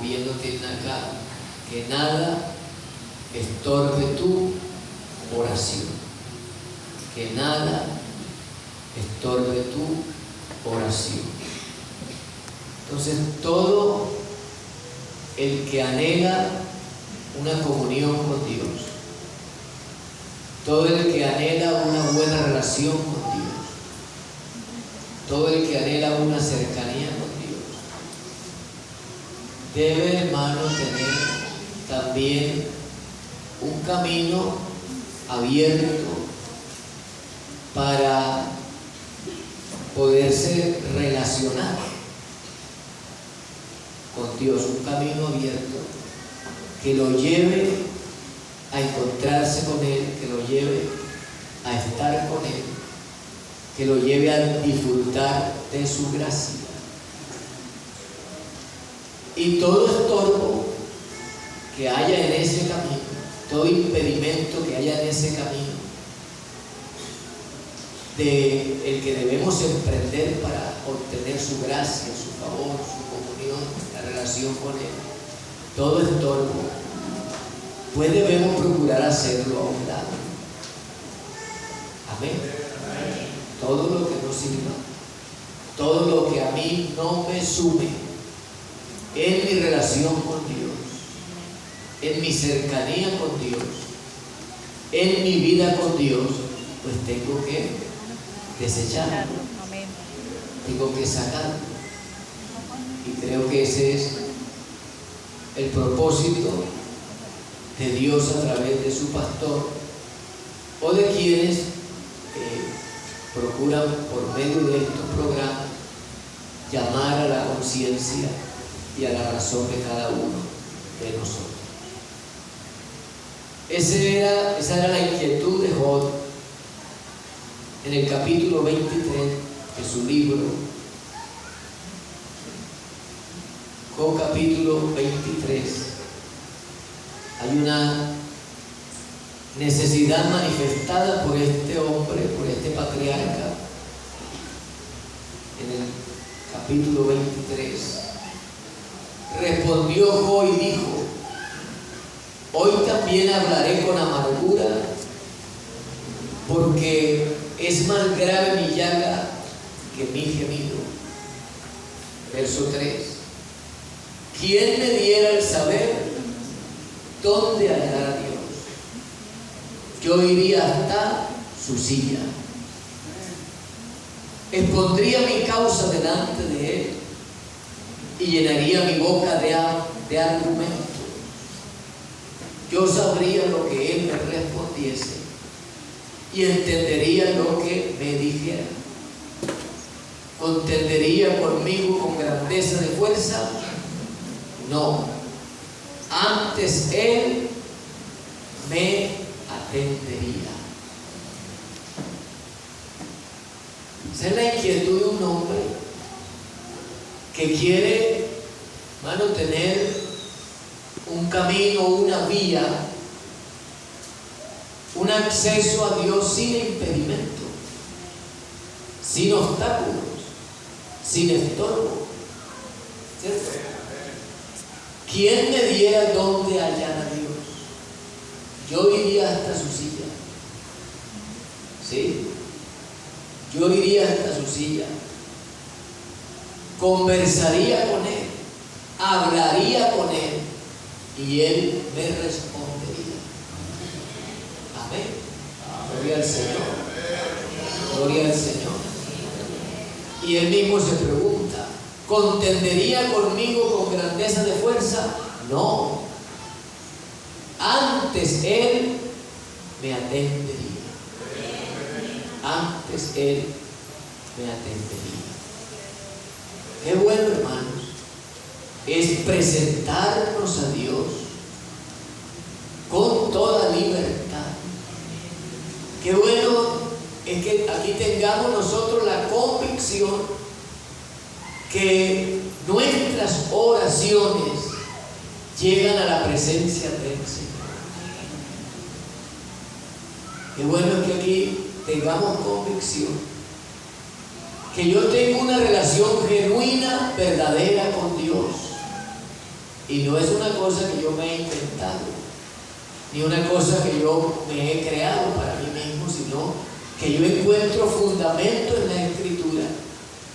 también lo tienen acá, que nada estorbe tu oración. Que nada estorbe tu oración. Entonces, todo el que anhela una comunión con Dios, todo el que anhela una buena relación con Dios, todo el que anhela una cercanía con Dios, debe, hermano, tener también un camino abierto para poderse relacionar con Dios, un camino abierto que lo lleve a encontrarse con Él, que lo lleve a estar con Él, que lo lleve a disfrutar de su gracia. Y todo estorbo que haya en ese camino, todo impedimento que haya en ese camino, de el que debemos emprender para obtener su gracia, su favor, su comunión, la relación con Él, todo estorbo, pues debemos procurar hacerlo a un lado. Amén. Todo lo que no sirva, todo lo que a mí no me sume en mi relación con Dios, en mi cercanía con Dios, en mi vida con Dios, pues tengo que desecharlo, tengo que sacarlo. Y creo que ese es el propósito de Dios a través de su pastor o de quienes procuran por medio de estos programas llamar a la conciencia y a la razón de cada uno de nosotros. Esa era la inquietud de Job en el capítulo 23 de su libro. Job capítulo 23. Hay una necesidad manifestada por este hombre, por este patriarca, en el capítulo 23. Respondió Job y dijo: hoy también hablaré con amargura, porque es más grave mi llaga que mi gemido. Verso 3. ¿Quién me diera el saber dónde hallar a Dios? Yo iría hasta su silla. Expondría mi causa delante de Él y llenaría mi boca de argumentos. Yo sabría lo que Él me respondiese y entendería lo que me dijera. ¿Contendería conmigo con grandeza de fuerza? No. Antes Él me atendería. Esa es la inquietud de un hombre que quiere, hermano, tener un camino, una vía, un acceso a Dios sin impedimento, sin obstáculos, sin estorbo. ¿Cierto? ¿Quién me diera dónde hallar a Dios? Yo iría hasta su silla. ¿Sí? Yo iría hasta su silla. Conversaría con Él, hablaría con Él y Él me respondería. Amén. Gloria al Señor. Gloria al Señor. Y Él mismo se pregunta: ¿contendería conmigo con grandeza de fuerza? No. Antes Él me atendería. Antes Él me atendería. Qué bueno, hermanos, es presentarnos a Dios con toda libertad. Qué bueno es que aquí tengamos nosotros la convicción que nuestras oraciones llegan a la presencia del Señor. Qué bueno es que aquí tengamos convicción que yo tengo una relación genuina, verdadera con Dios, Y no es una cosa que yo me he inventado, ni una cosa que yo me he creado para mí mismo, sino que yo encuentro fundamento en la Escritura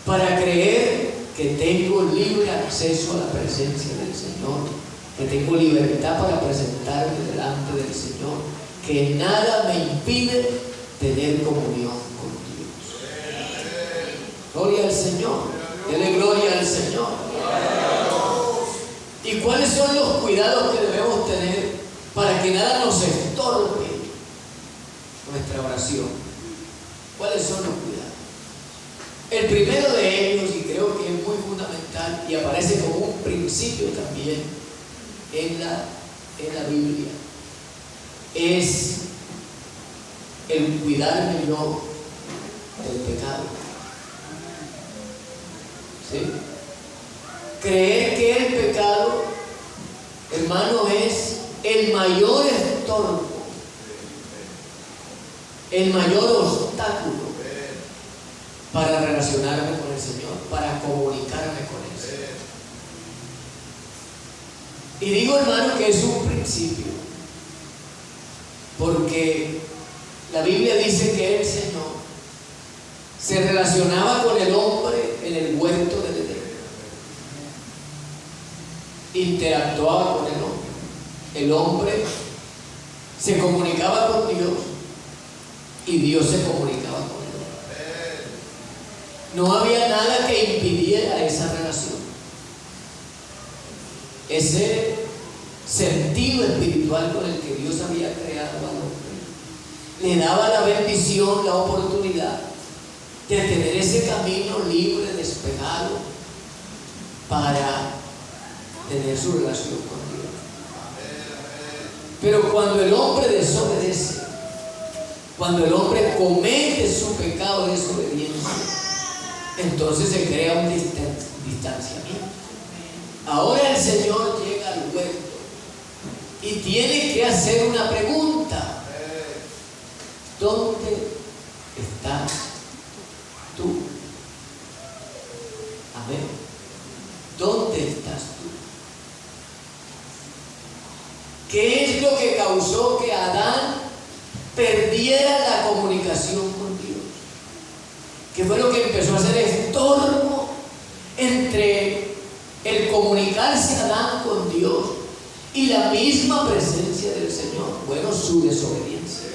para creer que tengo libre acceso a la presencia del Señor, que tengo libertad para presentarme delante del Señor, que nada me impide tener comunión con Dios. Gloria al Señor, dele gloria al Señor. ¿Y cuáles son los cuidados que debemos tener para que nada nos estorbe nuestra oración? ¿Cuáles son los cuidados? El primero de ellos, y creo que es muy fundamental y aparece como un principio también en la Biblia, es el cuidarme yo del pecado. ¿Sí? Creer que el pecado, hermano, es el mayor estorbo, el mayor obstáculo para relacionarme con el Señor, para comunicarme con Él. Y digo, hermano, que es un principio, porque la Biblia dice que el Señor se relacionaba con el hombre en el huerto del Edén. Interactuaba con el hombre. El hombre se comunicaba con Dios y Dios se comunicaba con él. No había nada que impidiera esa relación. Ese sentido espiritual con el que Dios había creado al hombre le daba la bendición, la oportunidad de tener ese camino libre, despejado, para tener su relación con Dios. Pero cuando el hombre desobedece, cuando el hombre comete su pecado de desobediencia, entonces se crea un distanciamiento. Ahora el Señor llega al huerto y tiene que hacer una pregunta: ¿dónde estás tú? Amén. ¿Dónde estás tú? ¿Qué es lo que causó que Adán perdiera la comunicación con Dios? ¿Qué fue lo que empezó a hacer estorbo entre el comunicarse Adán con Dios y la misma presencia del Señor? Bueno, su desobediencia,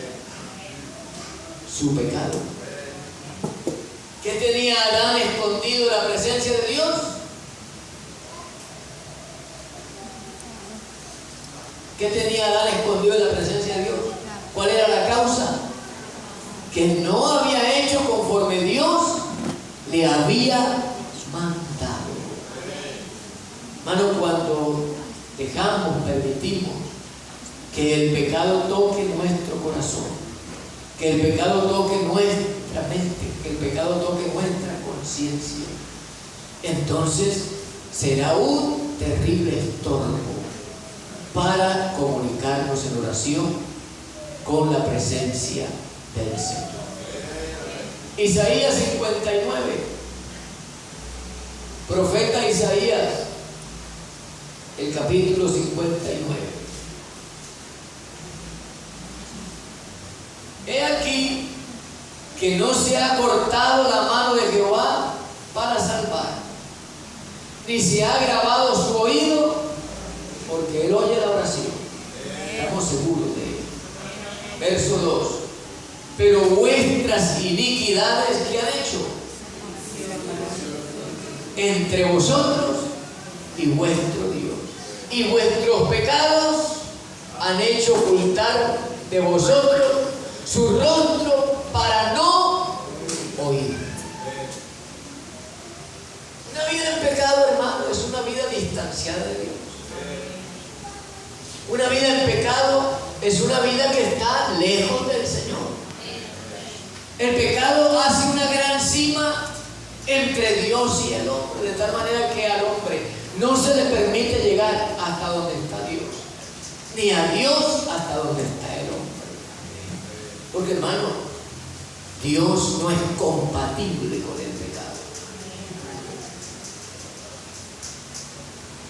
su pecado. ¿Qué tenía Adán escondido de la presencia de Dios? ¿Qué tenía Adán escondido de la presencia de Dios? ¿Cuál era la causa? Que no había hecho conforme Dios le había mandado. Hermano, cuando dejamos, permitimos que el pecado toque nuestro corazón, que el pecado toque nuestra mente, que el pecado toque nuestra conciencia, entonces será un terrible estorbo para comunicarnos en oración con la presencia del Señor. Isaías 59, profeta Isaías, el capítulo 59. He aquí que no se ha cortado la mano de Jehová para salvar, ni se ha grabado su oído, porque Él oye la oración. Estamos seguros de ello. Verso 2. Pero vuestras iniquidades, ¿qué han hecho? Entre vosotros y vuestro Dios. Y vuestros pecados han hecho ocultar de vosotros su rostro para no oír. Una vida en pecado, hermano, es una vida distanciada de Dios. Una vida en pecado es una vida que está lejos del Señor. El pecado hace una gran cima entre Dios y el hombre, de tal manera que al hombre no se le permite llegar hasta donde está Dios, ni a Dios hasta donde está el hombre. Porque, hermano, Dios no es compatible con el pecado.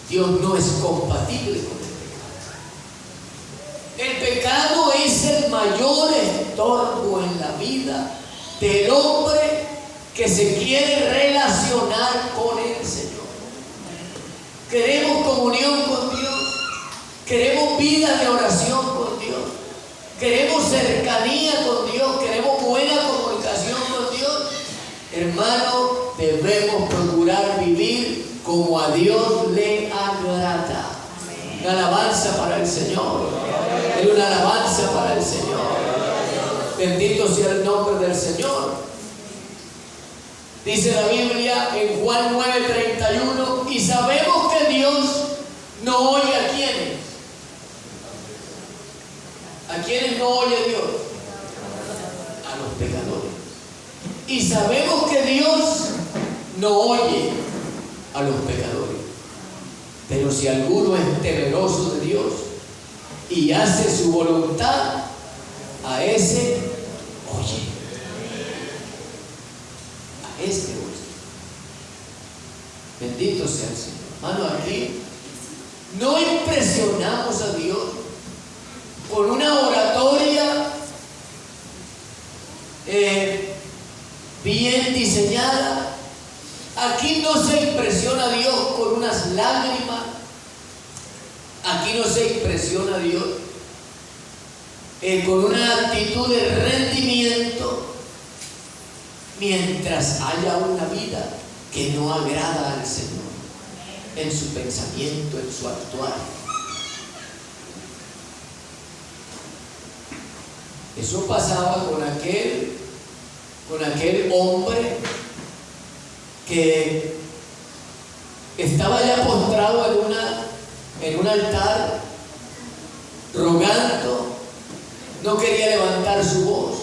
Dios no es compatible con el pecado. El pecado es el mayor estorbo en la vida del hombre que se quiere relacionar con el Señor. Queremos comunión con Dios, queremos vida de oración con Dios, queremos cercanía con Dios, queremos buena comunicación con Dios. Hermano, debemos procurar vivir como a Dios le agrada. Una alabanza para el Señor. Una alabanza para el Señor. Bendito sea el nombre del Señor. Dice la Biblia en Juan 9:31, y sabemos que Dios no oye a quienes. ¿A quienes no oye Dios? A los pecadores. Y sabemos que Dios no oye a los pecadores. Pero si alguno es temeroso de Dios y hace su voluntad, a ese oye. A este oye. Bendito sea el Señor. Hermano, aquí no impresionamos a Dios con una oratoria bien diseñada. Aquí no se impresiona a Dios con unas lágrimas. Aquí no se impresiona a Dios con una actitud de rendimiento, mientras haya una vida que no agrada al Señor en su pensamiento, en su actuar. Eso pasaba con aquel hombre que estaba ya postrado en un altar, rogando, no quería levantar su voz,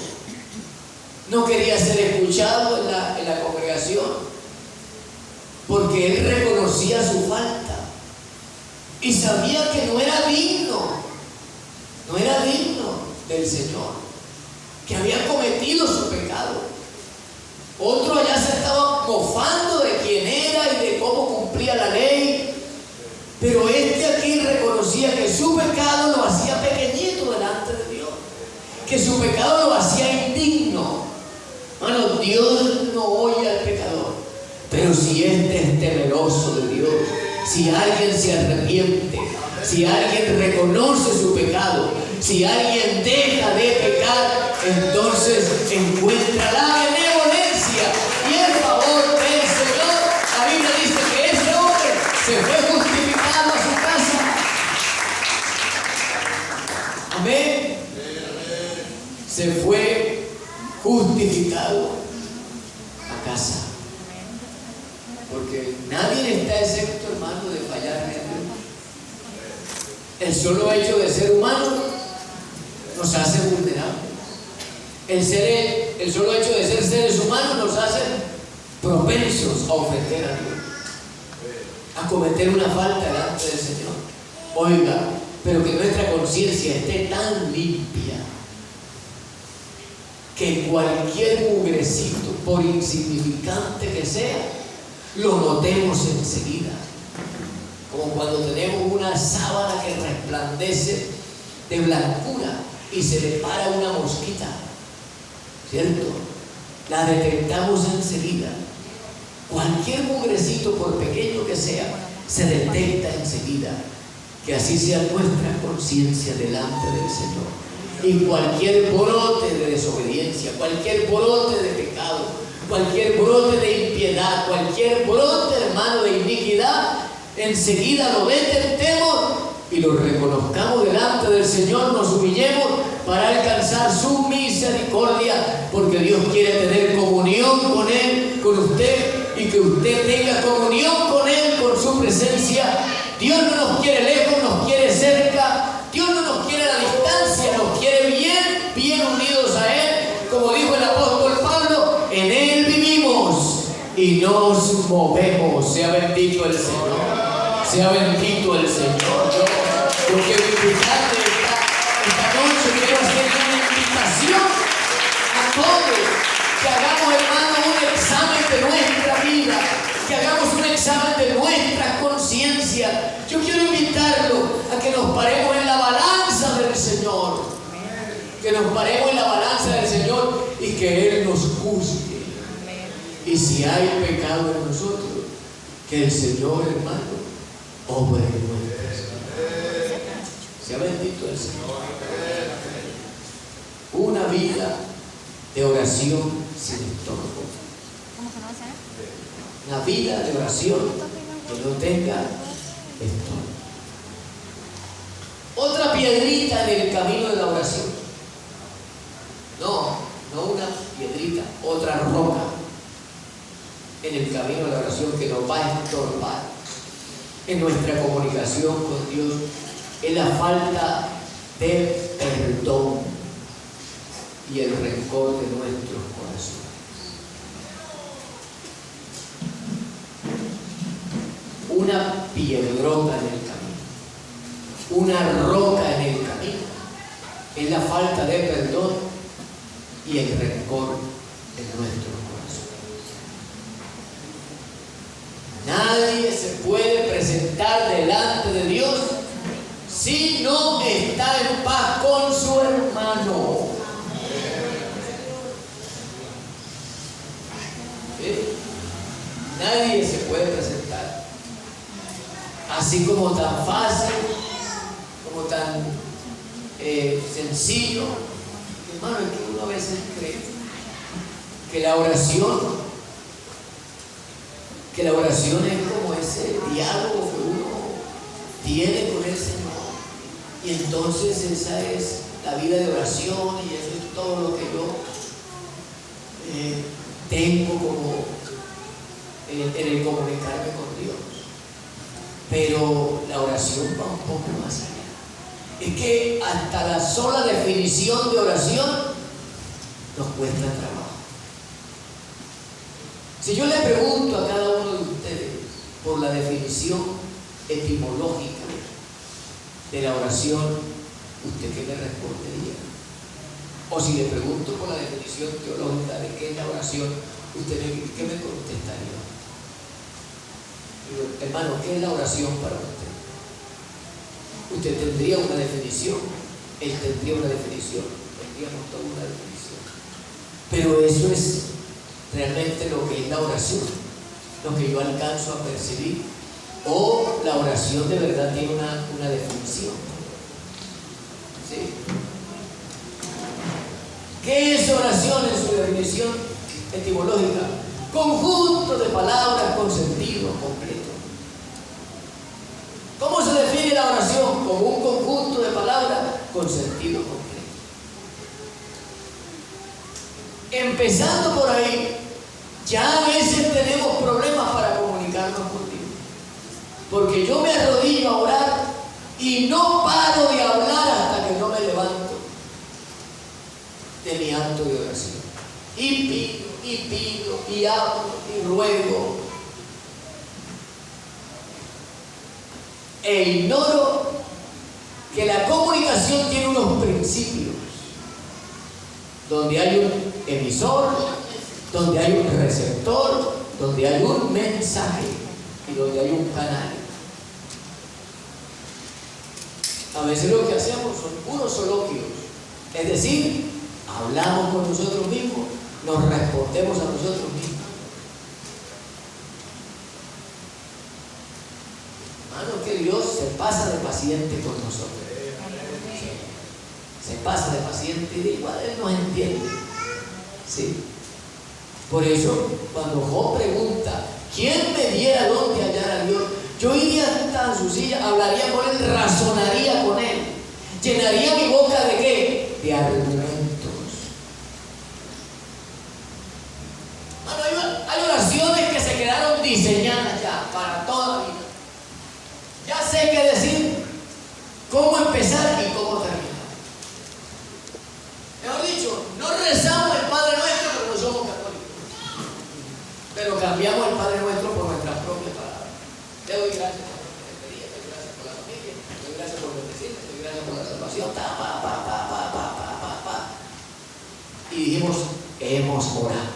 no quería ser escuchado en la congregación, porque él reconocía su falta y sabía que no era digno del Señor, que había cometido su pecado. Otro allá se estaba mofando de quién era y de cómo cumplía la ley, pero este aquí reconocía que su pecado lo hacía pequeñito delante de Dios, que su pecado lo hacía indigno. Hermano, Dios no oye al pecador, pero si este es temeroso de Dios, si alguien se arrepiente, si alguien reconoce su pecado, si alguien deja de pecar, entonces encuentra la benevolencia y el favor del Señor. La Biblia dice que ese hombre se fue justificado a su casa. Amén. Se fue justificado a casa. Porque nadie está exento, hermano, de fallar en Dios. El solo hecho de ser humano nos hace vulnerables. El solo hecho de ser seres humanos nos hace propensos a ofender a Dios, a cometer una falta delante del Señor. Oiga, pero que nuestra conciencia esté tan limpia que cualquier mugrecito, por insignificante que sea, lo notemos enseguida. Como cuando tenemos una sábana que resplandece de blancura y se le para una mosquita, ¿cierto? La detectamos enseguida. Cualquier mugrecito, por pequeño que sea, se detecta enseguida. Que así sea nuestra conciencia delante del Señor. Y cualquier brote de desobediencia, cualquier brote de pecado, cualquier brote de impiedad, cualquier brote, hermano, de iniquidad, enseguida lo detectemos y lo reconozcamos delante del Señor, nos humillemos para alcanzar su misericordia, porque Dios quiere tener comunión con Él, con usted, y que usted tenga comunión con Él, con su presencia. Dios no nos quiere lejos, nos quiere cerca. Dios no nos quiere a la distancia, nos quiere bien unidos a Él. Como dijo el apóstol Pablo, en Él vivimos y nos movemos. Sea bendito el Señor. Sea bendito el Señor. Yo quiero invitarte esta noche, quiero hacer una invitación a todos que hagamos, hermano, un examen de nuestra vida, que hagamos un examen de nuestra conciencia. Yo quiero invitarlo a que nos paremos en la balanza del Señor. Que nos paremos en la balanza del Señor y que Él nos juzgue. Y si hay pecado en nosotros, que el Señor, hermano, obre en nuestras vidas. Sea bendito el Señor. Una vida de oración sin estorbo. Una vida de oración que no tenga estorbo. Otra piedrita en el camino de la oración. No una piedrita, otra roca en el camino de la oración que nos va a estorbar en nuestra comunicación con Dios, es la falta de perdón y el rencor de nuestros corazones. Una piedrota en el camino, una roca en el camino, es la falta de perdón y el rencor en nuestros corazones. Nadie se puede presentar delante de Dios si no está en paz con su hermano. Nadie se puede presentar así como tan fácil, como tan sencillo. Hermano, es que uno a veces cree que la oración es como ese diálogo que uno tiene con el Señor, y entonces esa es la vida de oración y eso es todo lo que yo tengo como en el comunicarme con Dios. Pero la oración va un poco más allá. Es que hasta la sola definición de oración nos cuesta trabajo. Si yo le pregunto a cada uno de ustedes por la definición etimológica de la oración, ¿usted qué me respondería? O si le pregunto por la definición teológica de qué es la oración, ¿usted qué me contestaría? Digo, hermano, ¿qué es la oración para usted? Usted tendría una definición, él tendría una definición, tendríamos toda una definición. Pero eso es realmente lo que es la oración, lo que yo alcanzo a percibir. O la oración de verdad tiene una definición. ¿Sí? ¿Qué es oración en su definición etimológica? Conjunto de palabras con sentido completo. ¿Cómo se define la oración? Como un conjunto de palabras con sentido completo. Empezando por ahí, ya a veces tenemos problemas para comunicarnos con Dios. Porque yo me arrodillo a orar y no paro de hablar hasta que no me levanto de mi acto de oración. Y pido, y hablo, y ruego. E ignoro que la comunicación tiene unos principios, donde hay un emisor, donde hay un receptor, donde hay un mensaje y donde hay un canal. A veces lo que hacemos son puros soliloquios, es decir, hablamos con nosotros mismos, nos respondemos a nosotros mismos. Hermano, que Dios se pasa de paciente con nosotros. Se pasa de paciente y de igual Él nos entiende. ¿Sí? Por eso, cuando Job pregunta, ¿quién me diera dónde hallar a Dios? Yo iría hasta en su silla, hablaría con Él, razonaría con Él, llenaría mi boca de ¿qué? De argumentos. Bueno, hay oraciones que se quedaron diseñadas ya para toda la vida. Ya sé qué decir, cómo empezar y cómo terminar. Mejor dicho, no rezamos el Padre Nuestro, pero no somos católicos. Pero cambiamos el Padre Nuestro por nuestras propias palabras. Te doy gracias por la despedida, te doy gracias por la familia, te doy gracias por bendecirme, te doy gracias por la salvación. Y dijimos, hemos orado.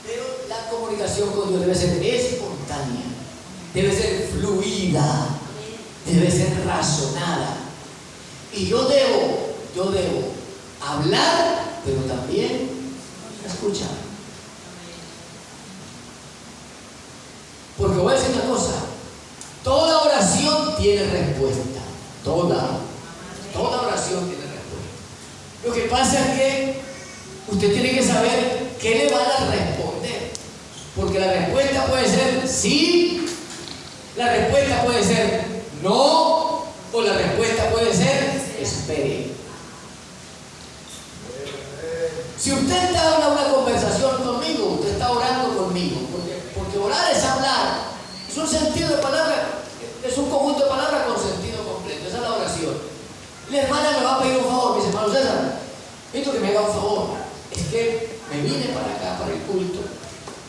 Pero la comunicación con Dios debe ser fluida, debe ser razonada. Y yo debo hablar, pero también escuchar. Porque voy a decir una cosa, toda oración tiene respuesta, toda oración tiene respuesta. Lo que pasa es que usted tiene que saber qué le van a responder, porque la respuesta puede ser sí, la respuesta puede ser no, o la respuesta puede ser espere. Si usted está en una conversación conmigo, usted está orando conmigo, porque orar es hablar, es un sentido de palabra, es un conjunto de palabras con sentido completo, esa es la oración. La hermana me va a pedir un favor, me dice, hermano César, necesito que me haga un favor, es que me vine para acá, para el culto,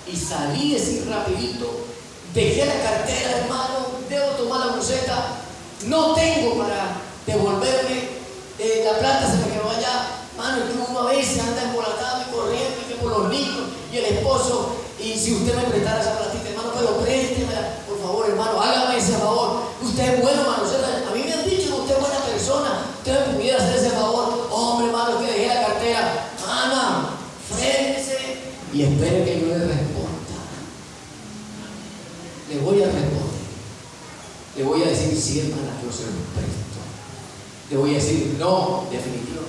y salí así rapidito, dejé la cartera, hermano, debo tomar la buceta, no tengo para devolverme, la plata se me quedó allá. Mano, uno a veces anda embolatado y corriendo y que por los niños y el esposo, y si usted me prestara esa platita, hermano, pero préstemela, por favor, hermano, hágame ese favor. Usted es bueno, hermano, a mí me han dicho que usted es buena persona, usted me pudiera hacer ese favor. Hombre, hermano, que dejé la cartera. Ana, frénese y espere que yo le responda. Le voy a responder. Le voy a decir, sí, hermana, yo se lo presto. Le voy a decir, no, definitivamente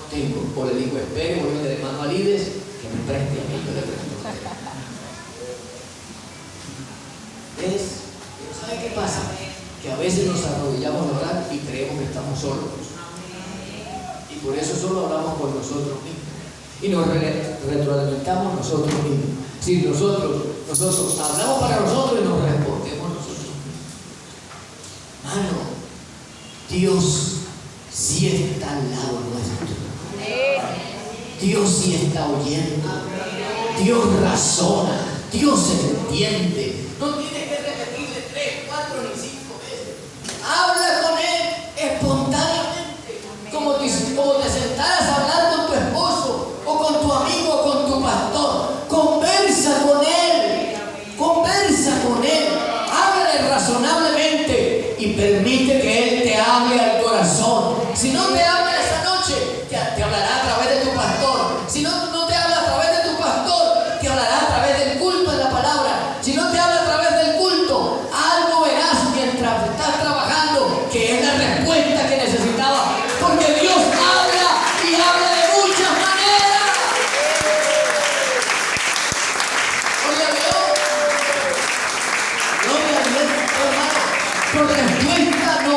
tengo, o le digo, espere, voy a le mando a Lides que me preste a mí, yo le presto. Pero ¿sabe qué pasa? Que a veces nos arrodillamos a orar y creemos que estamos solos. Y por eso solo hablamos con nosotros mismos. Y nos retroalimentamos nosotros mismos. Si nosotros hablamos para nosotros y nos respondemos nosotros mismos. Mano, Dios sí está al lado nuestro. Dios sí está oyendo. Dios razona. Dios entiende. No tienes que repetirle 3, 4 ni 5 veces. Habla con Él espontáneamente. Como te sentaras a hablar con tu esposo, o con tu amigo, o con tu pastor. Conversa con Él. Conversa con Él. Háblale razonablemente y permite que Él te hable al corazón. Si no te habla esa noche, te hablará a través de tu pastor. Si no te habla a través de tu pastor, te hablará a través del culto en la palabra. Si no te habla a través del culto, algo verás mientras estás trabajando, que es la respuesta que necesitaba. Porque Dios habla y habla de muchas maneras. Oye, Dios, hermano, tu respuesta no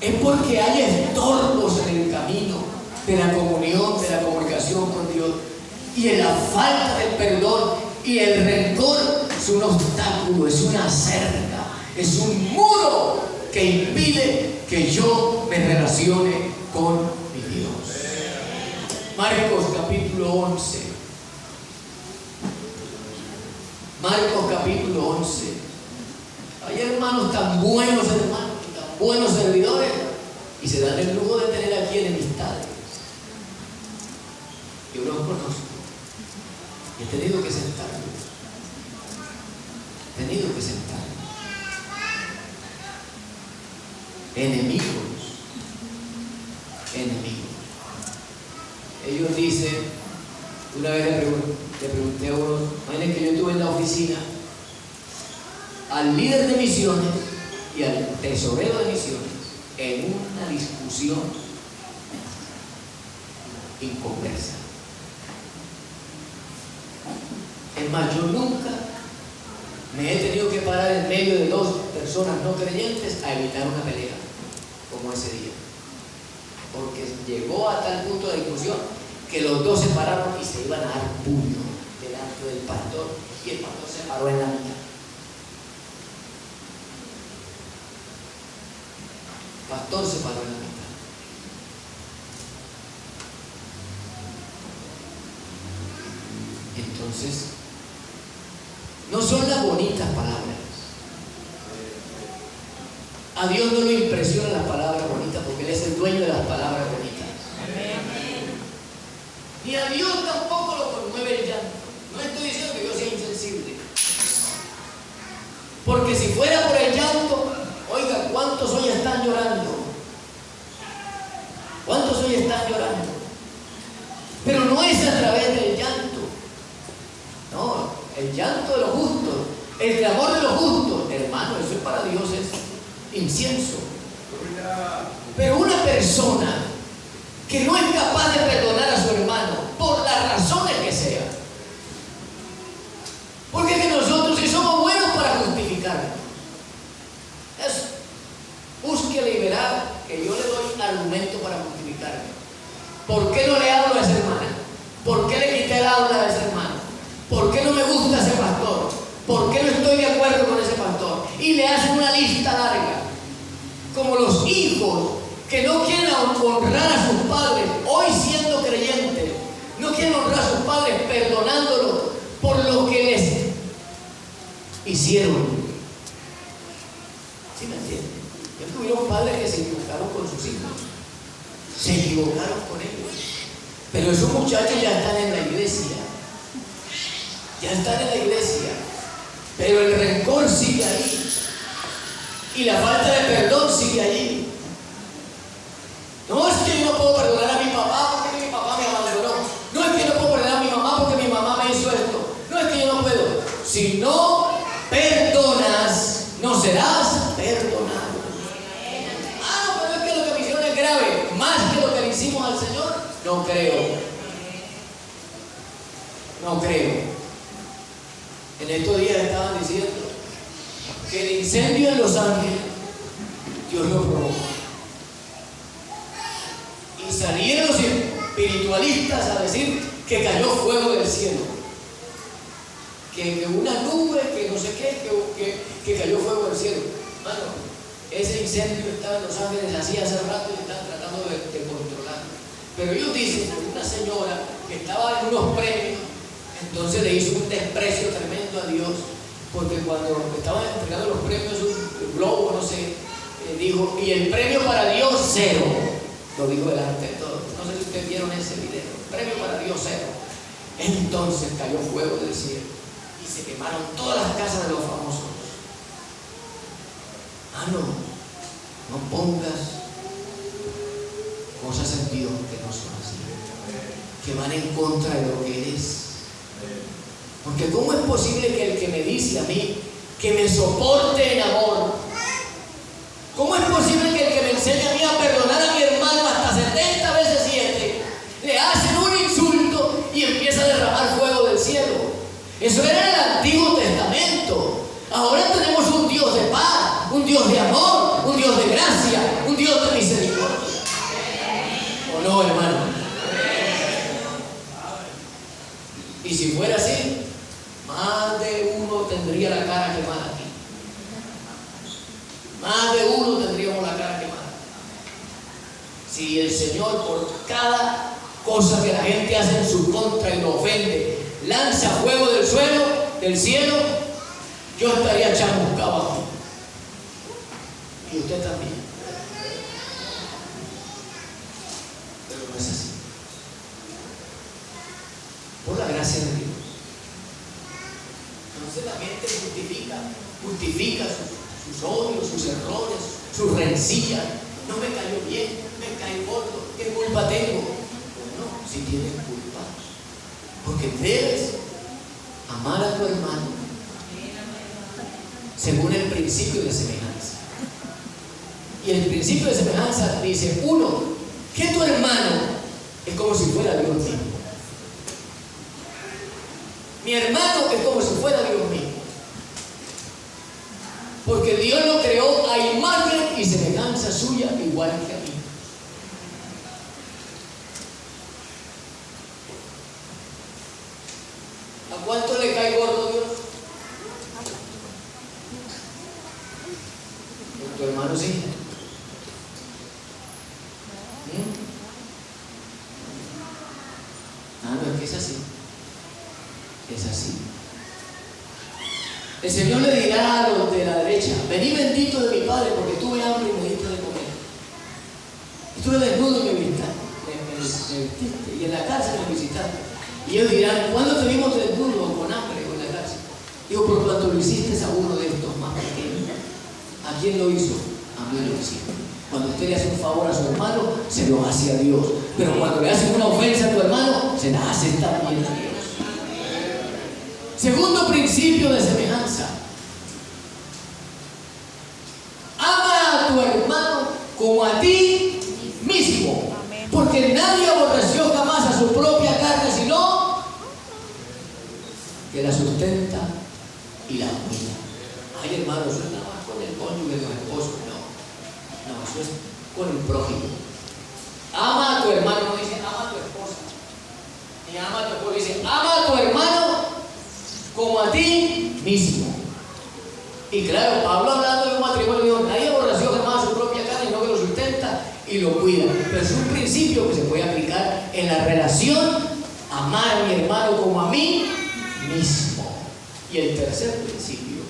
es porque hay estorbos en el camino de la comunión, de la comunicación con Dios, y en la falta del perdón y el rencor es un obstáculo, es una cerca, es un muro que impide que yo me relacione con mi Dios. Marcos capítulo 11. Marcos capítulo 11. Hay hermanos tan buenos, hermanos, tan buenos servidores, y se dan el lujo de tener aquí enemistades. Yo los conozco. He tenido que sentarlos. Enemigos. Ellos dicen, una vez le pregunté a uno, imagínense que yo estuve en la oficina, al líder de misiones y al tesorero de misiones, en una discusión inconversa. Es más, yo nunca me he tenido que parar en medio de dos personas no creyentes a evitar una pelea como ese día, porque llegó a tal punto de discusión que los dos se pararon y se iban a dar puño delante del pastor, y el pastor se paró en la mitad. Pastor se paró en la mitad. Entonces, no son las bonitas palabras. A Dios no le impresionan las palabras bonitas, porque Él es el dueño de las palabras bonitas. Ni a Dios tampoco lo conmueve el llanto. No estoy diciendo que Dios sea insensible. Porque si fuera por el llanto, oiga, ¿cuántos hoy están llorando? ¿Cuántos hoy están llorando? Pero no es a través del llanto. No, el llanto de los justos, el clamor de los justos, hermano, eso es para Dios, es incienso. Pero una persona que no es capaz de perdonar a su hermano, por las razones que sea, porque es que nosotros sí somos buenos para justificarnos. Busque liberar, que yo le doy argumento para justificarme. ¿Por qué no le hablo a esa hermana? ¿Por qué le quité el habla a ese hermano? ¿Por qué no me gusta ese pastor? ¿Por qué no estoy de acuerdo con ese pastor? Y le hacen una lista larga. Como los hijos que no quieren honrar a sus padres, hoy siendo creyentes, no quieren honrar a sus padres perdonándolos por lo que les hicieron. ¿Sí me entienden? Yo tuvieron padres que se equivocaron con sus hijos, se equivocaron con ellos, pero esos muchachos ya están en la iglesia, pero el rencor sigue ahí y la falta de perdón sigue allí. No es que yo no puedo perdonar a mi papá porque mi papá me abandonó, no es que no puedo perdonar a mi mamá porque mi mamá me hizo esto, no es que yo no puedo. Si no perdonas, no serás perdonado. Ah, pero es que lo que me hicieron es grave, más que lo que le hicimos al Señor. No creo. En estos días estaban diciendo que el incendio en Los Ángeles, Dios lo provocó. Y salieron los espiritualistas a decir que cayó fuego del cielo. Que una nube, que no sé qué, que cayó fuego del cielo. Bueno, ese incendio estaba en Los Ángeles hacía hace rato y están tratando de controlarlo. Pero ellos dicen que una señora que estaba en unos premios, entonces le hizo un desprecio tremendo a Dios, porque cuando estaban entregando los premios, un globo, no sé, dijo, y el premio para Dios, 0. Lo dijo delante de todos. No sé si ustedes vieron ese video. Premio para Dios, 0. Entonces cayó fuego del cielo y se quemaron todas las casas de los famosos. No pongas cosas en Dios que no son así, que van en contra de lo que eres. Porque ¿cómo es posible que el que me dice a mí que me soporte en amor, cómo es posible que el que me enseña a mí a perdonar a mi hermano hasta 70 veces 7, le hacen un insulto y empieza a derramar fuego del cielo? Eso era en el Antiguo Testamento. Ahora tenemos un Dios de paz, un Dios de amor, un Dios de gracia, un Dios de misericordia. ¿O no, hermano? Y si fuera así, más de uno tendría la cara quemada aquí. Más de uno tendríamos la cara quemada. Si el Señor, por cada cosa que la gente hace en su contra y lo ofende, lanza fuego del cielo, yo estaría chamuscado aquí. Y usted también. Pero no es así. Por la gracia de Dios. Entonces la gente justifica sus odios, sus errores, sus rencillas. No me cayó bien, me cae gordo, ¿qué culpa tengo? No, si tienes culpa. Porque debes amar a tu hermano según el principio de semejanza. Y el principio de semejanza dice, uno, que tu hermano es como si fuera Dios mismo. Mi hermano es como si fuera Dios mismo. Porque Dios lo creó a imagen y semejanza suya, igual que a mí. ¿A cuánto le cae gordo Dios? ¿Con tu hermano sí? No, es que es así. Es así. El Señor le dirá a los de la derecha: vení bendito de mi Padre, porque tuve hambre y me diste de comer. Estuve desnudo y me vestiste, y en la cárcel me visitaste. Y ellos dirán: ¿cuándo te vimos desnudo, con hambre o en la cárcel? Digo: por cuanto lo hiciste a uno de estos más quién lo hizo? A mí lo hizo. Cuando usted le hace un favor a su hermano, se lo hace a Dios. Pero cuando le hace una ofensa a tu hermano, se la hace también a Dios. Segundo principio de semejanza. Ama a tu hermano como a ti mismo. Porque nadie aborreció jamás a su propia carne, sino que la sustenta y la cuida. Ay, hermanos, eso es nada más con el cónyuge de los esposos. No, eso es con el prójimo. Ama a tu hermano, no dice ama a tu esposa, ni ama a tu esposa, dice ama a tu hermano como a ti mismo. Y claro, Pablo hablando de un matrimonio, dijo, nadie aborreció jamás a su propia carne, sino que lo sustenta y lo cuida. Pero es un principio que se puede aplicar en la relación, amar a mi hermano como a mí mismo. Y el tercer principio,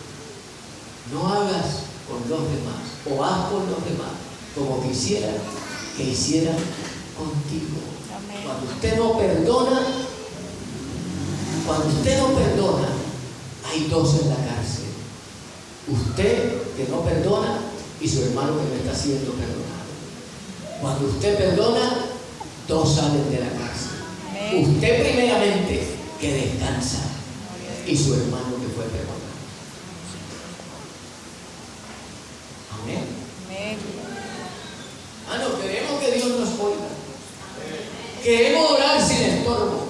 no hagas con los demás, o haz con los demás como quisieran que hicieran contigo. Amén. Cuando usted no perdona, hay dos en la cárcel. Usted que no perdona y su hermano que no está siendo perdonado. Cuando usted perdona, dos salen de la cárcel. Amén. Usted primeramente que descansa y su hermano que fue perdonado. Amén. Amén. No queremos que Dios nos oiga. Queremos orar sin estorbo.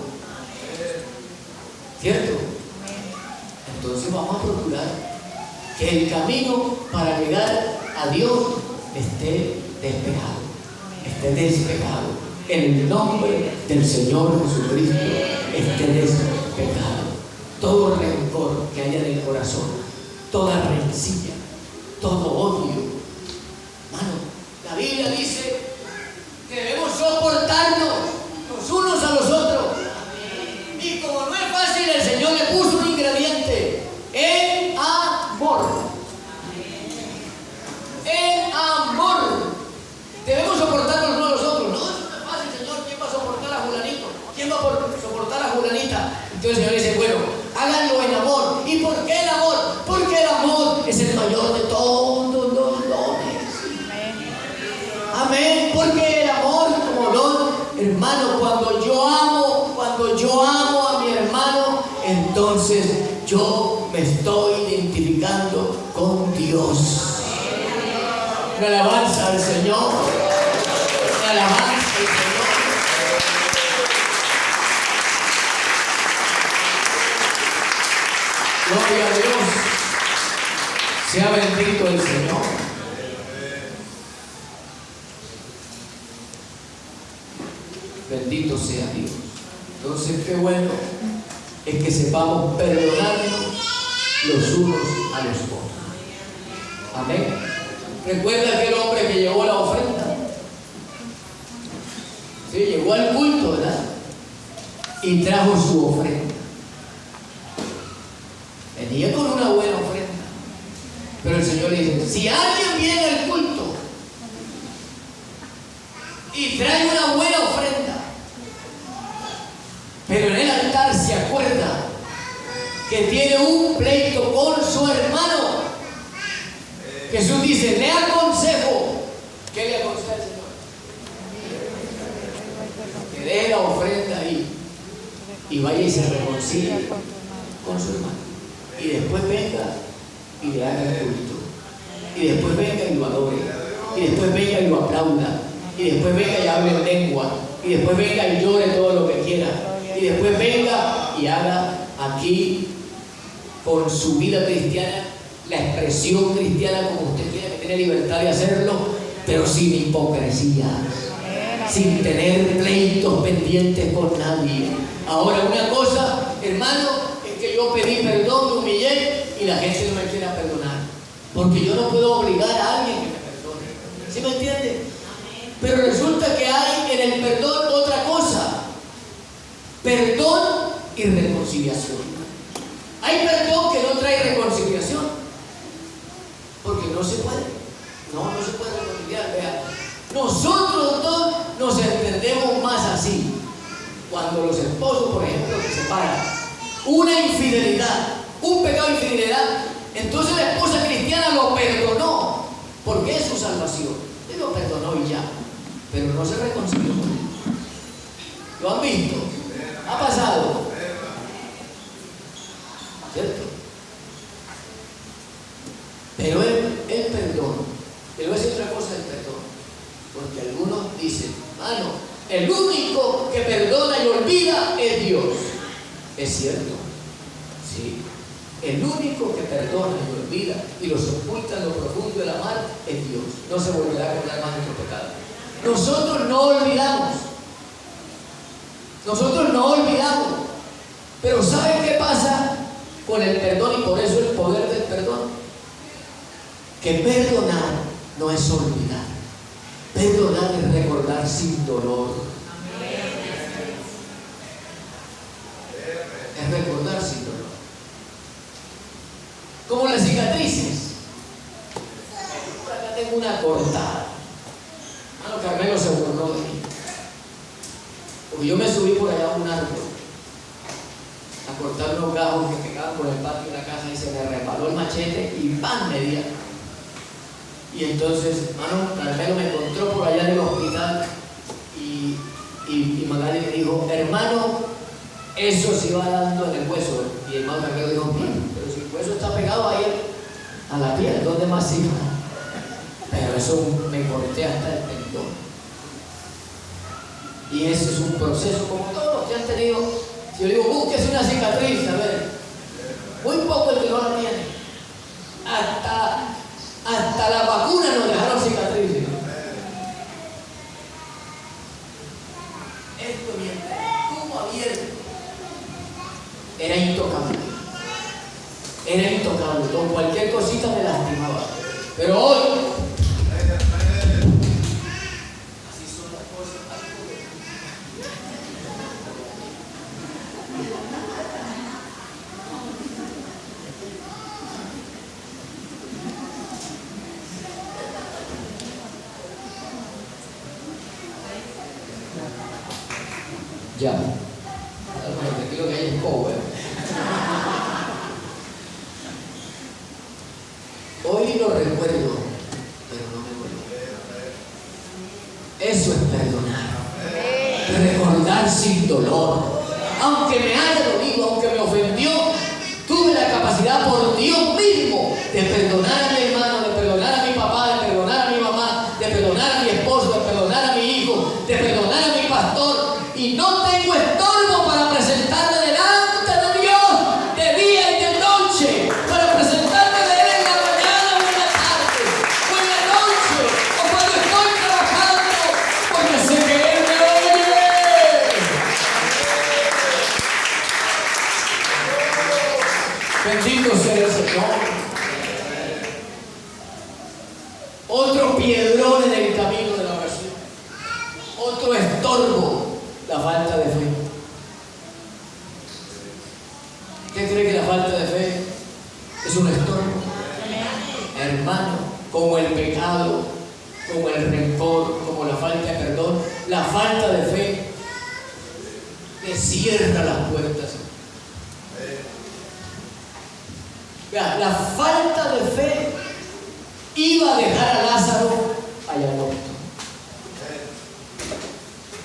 ¿Cierto? Entonces vamos a procurar que el camino para llegar a Dios esté despejado. Esté despejado. En el nombre del Señor Jesucristo esté despejado. Todo rencor que haya en el corazón, toda rencilla, todo odio. Hermano, la Biblia dice que debemos soportarnos los unos a los otros. Y como no es fácil, el Señor le puso un ingrediente: el amor. El amor. Debemos soportarnos unos a los otros. No, eso no es fácil, Señor. ¿Quién va a soportar a Julanito? ¿Quién va a soportar a Julanita? Entonces el Señor dice, bueno, háganlo en amor. ¿Y por qué el amor? Porque el amor es el mayor de todos los dones. Amén. Porque el amor como don, hermano, cuando yo amo a mi hermano, entonces yo me estoy identificando con Dios. Una alabanza al Señor. Una alabanza al Señor. Gloria a Dios. Sea bendito el Señor. Bendito sea Dios. Entonces, qué bueno es que sepamos perdonarnos los unos a los otros. Amén. Recuerda aquel hombre que llevó la ofrenda. Sí, llegó al culto, ¿verdad? Y trajo su ofrenda. Venía con una buena ofrenda. Pero el Señor le dice, si alguien viene al culto y trae una buena ofrenda, pero en el altar se acuerda que tiene un pleito con su hermano, Jesús dice, le aconsejo. ¿Qué le aconseja el Señor? Que deje la ofrenda ahí y vaya y se reconcilie con su hermano. Y después venga y le haga el culto. Y después venga y lo adore. Y después venga y lo aplauda. Y después venga y hable en lengua. Y después venga y llore todo lo que quiera. Y después venga y haga aquí con su vida cristiana la expresión cristiana como usted quiera, que tiene libertad de hacerlo, pero sin hipocresía, sin tener pleitos pendientes con nadie. Ahora, una cosa, hermano, es que yo pedí perdón, me humillé y la gente no me quiera perdonar, porque yo no puedo obligar a alguien que me perdone. ¿Sí me entiende? Pero resulta que hay en el perdón otra cosa: perdón y reconciliación. Hay perdón que no trae reconciliación, porque no se puede. No se puede reconciliar. Vea, nosotros dos nos entendemos más así. Cuando los esposos, por ejemplo, se separan, una infidelidad, un pecado de infidelidad, entonces la esposa cristiana lo perdonó, porque es su salvación. Él lo perdonó y ya, pero no se reconcilió con él. ¿Lo han visto? ¿Ha pasado? ¿Cierto? Pero él perdona. Pero es otra cosa el perdón. Porque algunos dicen, hermano, el único que perdona y olvida es Dios. ¿Es cierto? Sí. El único que perdona y olvida y los oculta en lo profundo de la mar es Dios. No se volverá a acordar más de nuestro pecado. Nosotros no olvidamos. Nosotros no olvidamos. Pero ¿saben qué pasa con el perdón? Y por eso el poder del perdón. Que perdonar no es olvidar. Perdonar es recordar sin dolor. Es recordar sin dolor. Como las cicatrices. Acá tengo una cortada. Carmelo se burló de mí. Porque yo me subí por allá a un árbol a cortar unos gajos que pegaban por el patio de la casa y se me resbaló el machete y ¡pam! Me di. Y entonces, Carmelo me encontró por allá en el hospital y Magali me dijo, hermano, eso se va dando en el hueso. Y el hermano Carmelo dijo, pero si el hueso está pegado ahí a la piel, ¿dónde más iba? Pero eso me corté hasta el tendón. Y ese es un proceso, como todos los que han tenido. Si yo digo, búsquese una cicatriz, a ver, muy poco el que no la tiene. Hasta la vacuna nos dejaron cicatrices. Esto mientras estuvo abierto era intocable. Era intocable. Con cualquier cosita me lastimaba. Pero hoy, así son las cosas. Ya. Aquí lo que hay es power. Hoy lo recuerdo, pero no me vuelvo. Eso es perdonar. Recordar sin dolor. Aunque me haya dolido, aunque me ofendió, tuve la capacidad por Dios mismo de perdonar a mi hermano, de perdonar a mi papá, de perdonar a mi mamá, de perdonar a mi esposo, de perdonar a mi hijo, de perdonar a mi pastor. Y no tengo estorbo para presentarme delante de Dios de día y de noche, para presentarme de Él en la mañana o en la tarde, o en la noche, o cuando estoy trabajando, porque sé que Él me oye. Bendito sea el Señor. Otro piedrón en el camino de la oración, otro estorbo. La falta de fe. ¿Qué cree que la falta de fe es un estorbo? Hermano, como el pecado, como el rencor, como la falta de perdón, la falta de fe te cierra las puertas. Vea, la falta de fe iba a dejar a Lázaro allá muerto.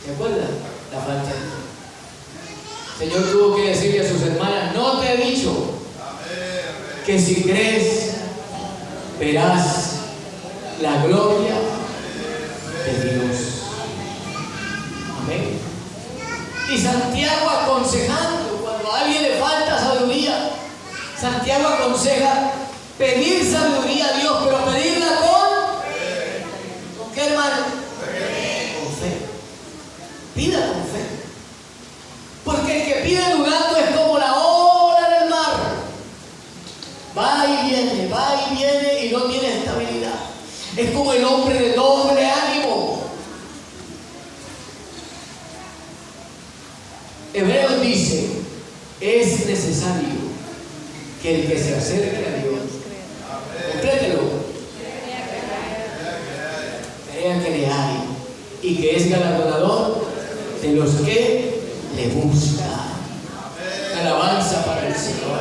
¿Se acuerdan? La falta de fe. El Señor tuvo que decirle a sus hermanas, no te he dicho que si crees verás la gloria de Dios. Amén. Y Santiago aconsejando, cuando a alguien le falta sabiduría, Santiago aconseja pedir sabiduría a Dios, pero pedirla ¿con qué, hermano? Con fe. Pida con fe. Porque el que pide dudando es como la ola del mar. Va y viene y no tiene estabilidad. Es como el hombre de doble ánimo. Hebreos dice, es necesario que el que se acerque a Dios, complételo, crea que le hay y que es galardonador de los que le buscan. Alabanza para el Señor.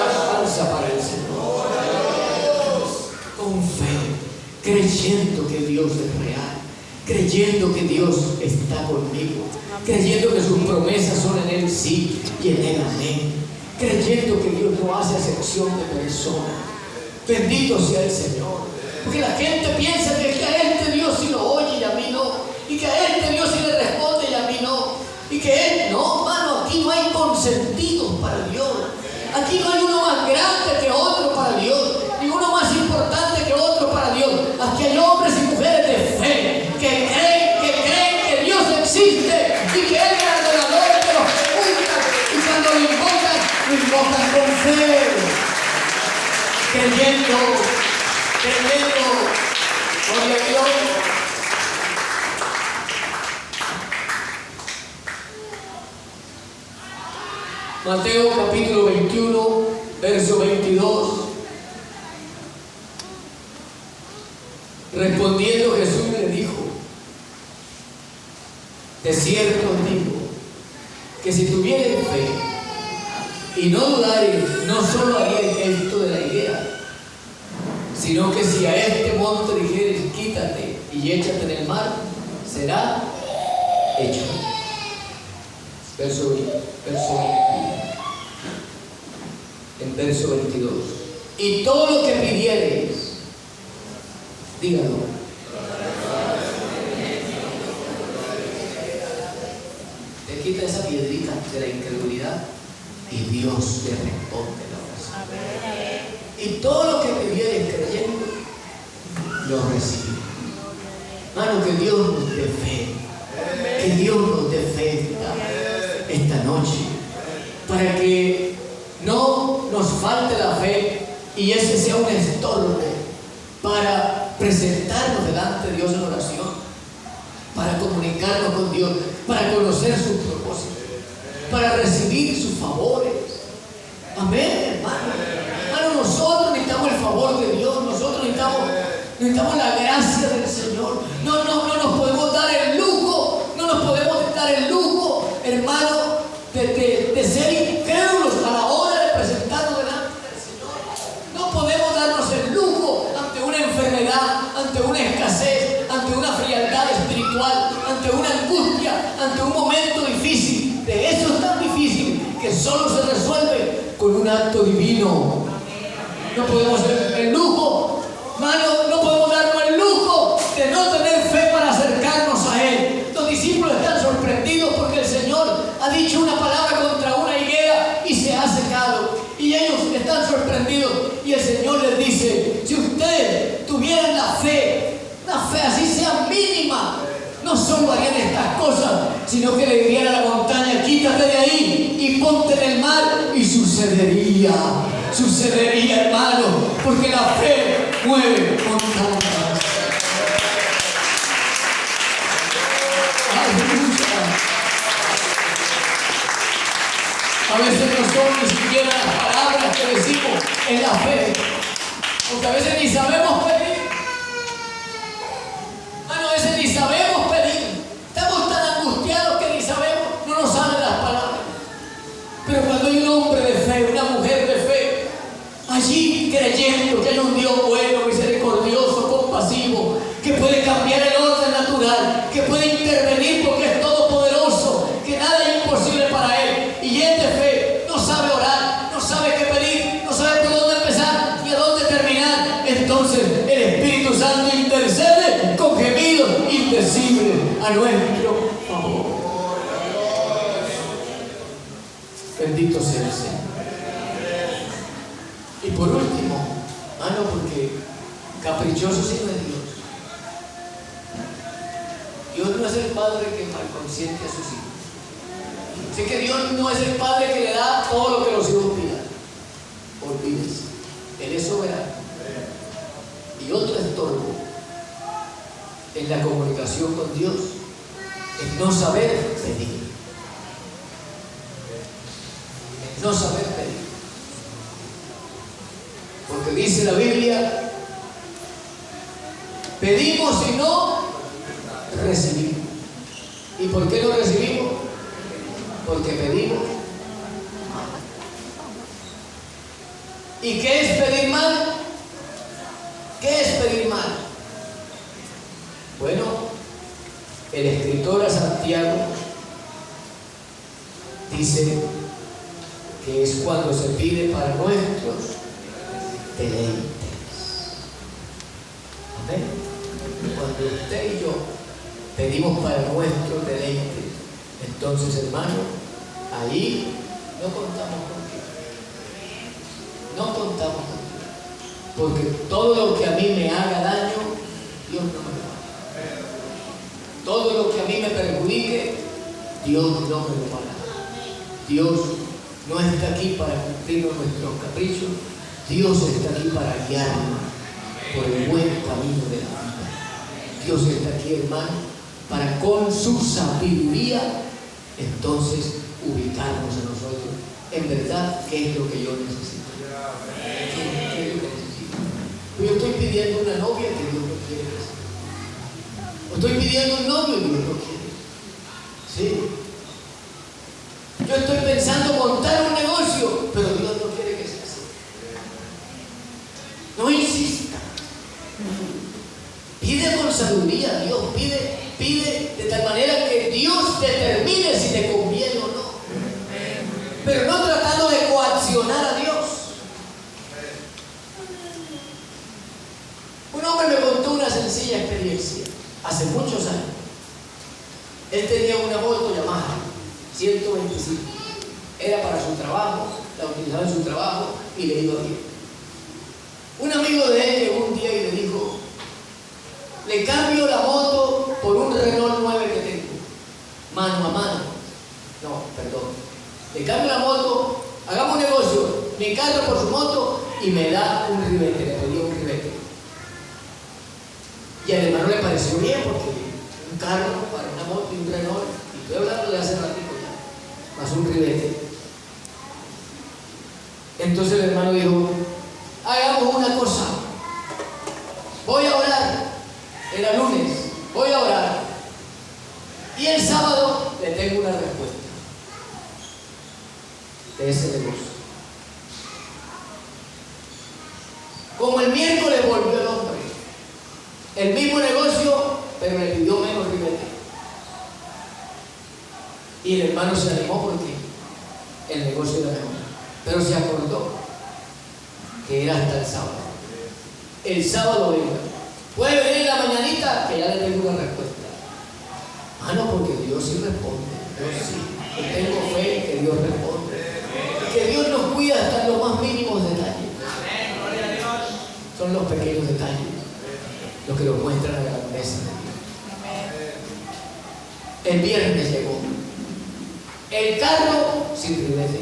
Alabanza para el Señor. Con fe. creyendo que Dios es real, creyendo que Dios está conmigo, creyendo que sus promesas son en Él sí y en Él amén, creyendo que Dios no hace acepción de personas. Bendito sea el Señor. Porque la gente piensa que a este Dios sí lo oye y a mí no, y que a este Dios sí le responde y a mí no, y que Él no, hermano, aquí no hay consentidos para Dios. Aquí no hay uno más grande que otro para Dios, ni uno más importante que otro para Dios. Aquí hay hombres y mujeres de fe que creen que Dios existe y que Él es el adorador que los busca, y cuando lo invocan con fe, creyendo, gloria a Dios. Mateo capítulo 21, verso 22. Respondiendo Jesús le dijo: de cierto os digo, que si tuviereis fe y no dudareis, no solo haríais esto de la higuera, sino que si a este monte dijereis, quítate y échate en el mar, será hecho. Verso 22. Y todo lo que pidiereis, dígalo. Te quita esa piedrita de la incredulidad y Dios le responde la oración. Y todo lo que pidiereis creyendo, lo recibiré. Hermano, que Dios nos dé fe. Que Dios nos dé fe esta noche, para que no nos falte la fe y ese sea un estorbo para presentarnos delante de Dios en oración, para comunicarnos con Dios, para conocer sus propósitos, para recibir sus favores. Amén, hermano. Hermano, nosotros necesitamos el favor de Dios, nosotros necesitamos la gracia del Señor. No nos podemos dar el lujo, hermano, de ser incrédulos a la hora de presentarnos delante del Señor. No podemos darnos el lujo ante una enfermedad, ante una escasez, ante una frialdad espiritual, ante una angustia, ante un momento difícil. De eso es tan difícil que solo se resuelve con un acto divino. No podemos dar el lujo, hermano, no podemos darnos el lujo de no tener fe para acercarnos a Él. Los discípulos están sorprendidos porque el Señor ha dicho una palabra contra una higuera y se ha secado. Y ellos están sorprendidos y el Señor les dice: si ustedes tuvieran la fe, una fe así sea mínima, no solo harían estas cosas, sino que le dirían a la montaña: quítate de ahí y ponte en el mar, y sucedería, hermano, porque la fe mueve montañas. A veces no son ni siquiera las palabras que decimos en la fe, porque a veces ni sabemos pedir. A veces ni sabemos pedir. Estamos tan angustiados que ni sabemos, no nos salen las palabras. Pero cuando hay un hombre de fe, una mujer de fe, allí creyendo que hay un Dios bueno, misericordioso, compasivo, que puede cambiar el orden natural, que puede intervenir porque es todopoderoso, que nada es imposible para Él, y Él de fe no sabe orar, no sabe qué pedir, no sabe por dónde empezar ni a dónde terminar, entonces el Espíritu Santo intercede con gemidos indecibles a nuestro favor. Bendito sea el Señor. Y por último, hermano, porque caprichoso sí no es Dios. Dios no es el padre que malconsiente a sus hijos. Sé que Dios no es el padre que le da todo lo que los hijos pidan. Olvídese. Él es soberano. Y otro estorbo en la comunicación con Dios es no saber pedir. Es no saber pedir. Porque dice la Biblia: pedimos y no recibimos. ¿Y por qué no recibimos? Porque pedimos. ¿Y qué es pedir mal? ¿Qué es pedir mal? El escritor a Santiago dice que es cuando se pide para nuestros deleites. Amén. Cuando usted y yo pedimos para nuestros deleites, entonces, hermano, ahí no contamos contigo. No contamos contigo. Porque todo lo que a mí me haga daño, Dios no me lo hará. Todo lo que a mí me perjudique, Dios no me lo hará. Dios no está aquí para cumplir nuestros caprichos. Dios está aquí para guiarnos por el buen camino de la vida. Dios está aquí, hermano, para con su sabiduría entonces ubicarnos a nosotros. En verdad, ¿qué es lo que yo necesito? ¿Qué es lo que necesito? Pues yo estoy pidiendo una novia que Dios no quiere. O estoy pidiendo un novio y Dios no quiere. ¿Sí? Yo estoy pensando montar un negocio, pero Dios no quiere que sea así. No insista. Pide con sabiduría a Dios, pide de tal manera que Dios determine si te conviene o no. Pero no tratando de coaccionar a Dios. Un hombre me contó una sencilla experiencia hace muchos años. Él tenía una moto Yamaha 125. Era para su trabajo, la utilizaba en su trabajo y le iba bien. Un amigo de él llegó un día y le dijo: le cambio la moto por un Renault 9 que tengo, mano a mano. No, perdón. Le cambio la moto, hagamos un negocio, mi carro por su moto y me da un ribete, le pedí un ribete. Y al hermano le pareció bien porque un carro para una moto y un Renault, y estoy hablando de hace ratito ya, más un ribete. Entonces el hermano dijo: hagamos una cosa, voy a orar, era lunes, voy a orar y el sábado le tengo una respuesta de ese negocio. Como el miércoles volvió el hombre, el mismo negocio, pero le pidió menos ribete. Y el hermano se animó porque el negocio era mejor, pero se acordó que era hasta el sábado. El sábado venga, puede venir en la mañanita que ya le tengo una respuesta. Ah, no, porque Dios sí responde. Dios sí. Yo tengo fe en que Dios responde. Que Dios nos cuida hasta en los más mínimos detalles. Son los pequeños detalles los que nos muestran la grandeza de Dios. El viernes llegó. El carro sin ribete,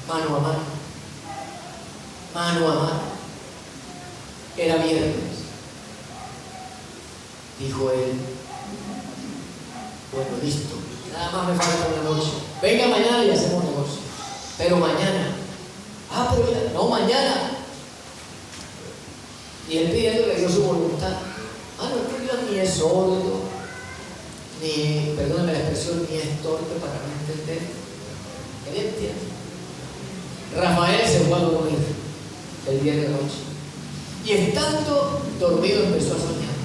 mano a mano. Mano a mano. Era viernes. Dijo él: bueno, listo, nada más me falta una noche. Venga mañana y hacemos negocio. Pero mañana. Ah, pero ya, no, mañana. Y él pidiéndole a Dios su voluntad. Ah, no, es que Dios ni es sordo, ni, perdóname la expresión, ni es torpe para no entender. Él entiende. Rafael se fue a dormir el día de la noche. Y estando dormido empezó a soñar.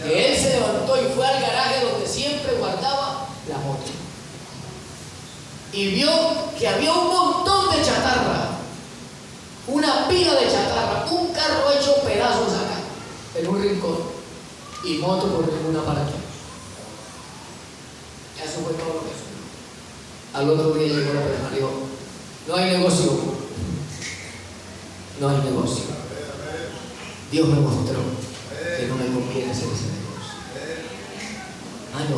Que él se levantó y fue al garaje donde siempre guardaba la moto. Y vio que había un montón de chatarra. Una pila de chatarra. Un carro hecho pedazos acá, en un rincón. Y moto por ninguna parte. Eso fue todo lo que soñó. Al otro día llegó la persona y dijo: no hay negocio. No hay negocio. Dios me mostró que no me conviene hacer ese negocio. Ah, no.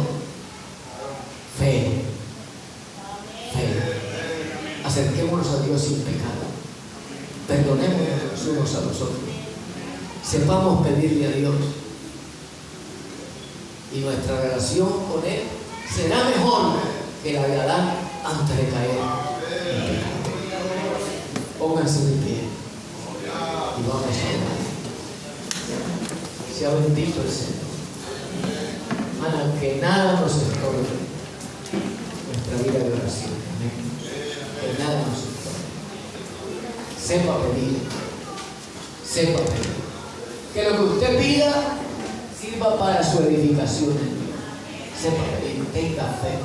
Fe. Fe. Acerquémonos a Dios sin pecado. Perdonémonos los unos a los otros. Sepamos pedirle a Dios. Y nuestra relación con Él será mejor que la de Adán antes de caer en pecado. Pónganse de pie y vamos a orar. Sea bendito el Señor. Hermana, que nada nos estorbe nuestra vida de oración. Amén. Que nada nos estorbe. Sepa pedir. Sepa pedir. Que lo que usted pida sirva para su edificación en Dios. sepa pedir, tenga fe,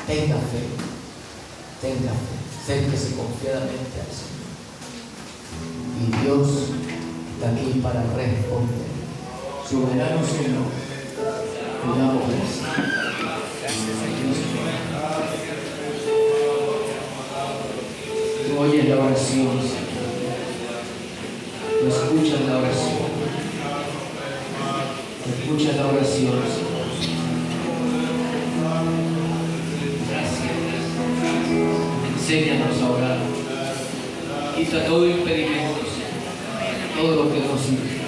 tenga fe, tenga fe, acérquese confiadamente al Señor. Y Dios está aquí para responder. Soberano Señor, te damos gracias. Tú oyes la oración, Señor. Tú escuchas la oración. Tú escuchas la oración, Señor. Enséñanos a orar. Quita todo impedimento, todo lo que nos impide.